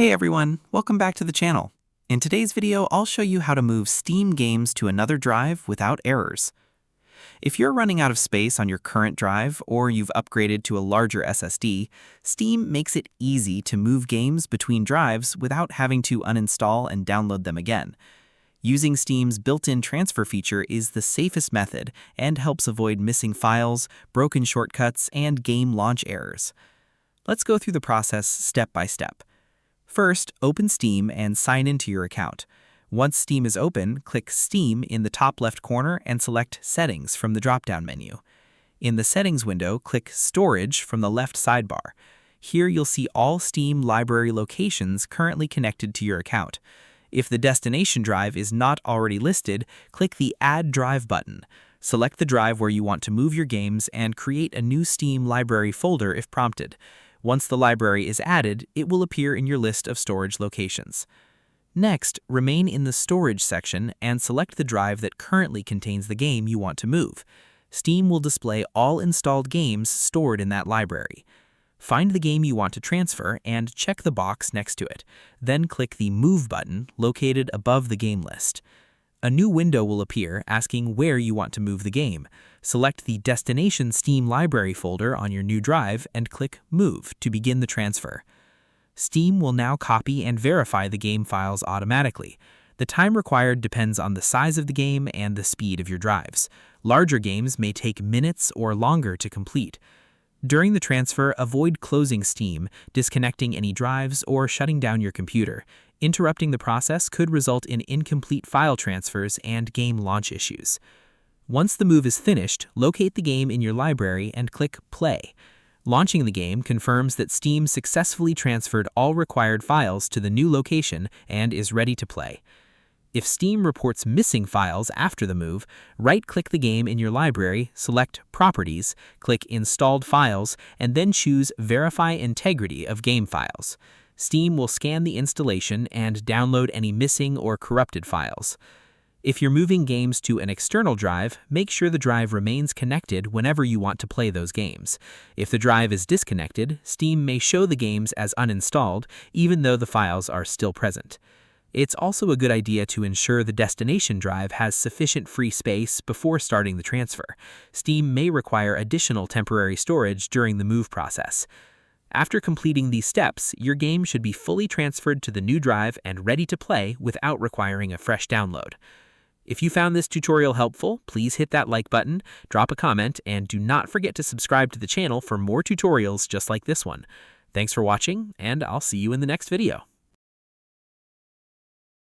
Hey everyone, welcome back to the channel. In today's video, I'll show you how to move Steam games to another drive without errors. If you're running out of space on your current drive or you've upgraded to a larger SSD, Steam makes it easy to move games between drives without having to uninstall and download them again. Using Steam's built-in transfer feature is the safest method and helps avoid missing files, broken shortcuts, and game launch errors. Let's go through the process step by step. First, open Steam and sign into your account. Once Steam is open, click Steam in the top left corner and select Settings from the drop-down menu. In the Settings window, click Storage from the left sidebar. Here you'll see all Steam library locations currently connected to your account. If the destination drive is not already listed, click the Add Drive button. Select the drive where you want to move your games and create a new Steam library folder if prompted. Once the library is added, it will appear in your list of storage locations. Next, remain in the Storage section and select the drive that currently contains the game you want to move. Steam will display all installed games stored in that library. Find the game you want to transfer and check the box next to it. Then click the Move button located above the game list. A new window will appear asking where you want to move the game. Select the Destination Steam Library folder on your new drive and click Move to begin the transfer. Steam will now copy and verify the game files automatically. The time required depends on the size of the game and the speed of your drives. Larger games may take minutes or longer to complete. During the transfer, avoid closing Steam, disconnecting any drives, or shutting down your computer. Interrupting the process could result in incomplete file transfers and game launch issues. Once the move is finished, locate the game in your library and click Play. Launching the game confirms that Steam successfully transferred all required files to the new location and is ready to play. If Steam reports missing files after the move, right-click the game in your library, select Properties, click Installed Files, and then choose Verify Integrity of Game Files. Steam will scan the installation and download any missing or corrupted files. If you're moving games to an external drive, make sure the drive remains connected whenever you want to play those games. If the drive is disconnected, Steam may show the games as uninstalled, even though the files are still present. It's also a good idea to ensure the destination drive has sufficient free space before starting the transfer. Steam may require additional temporary storage during the move process. After completing these steps, your game should be fully transferred to the new drive and ready to play without requiring a fresh download. If you found this tutorial helpful, please hit that like button, drop a comment, and do not forget to subscribe to the channel for more tutorials just like this one. Thanks for watching, and I'll see you in the next video.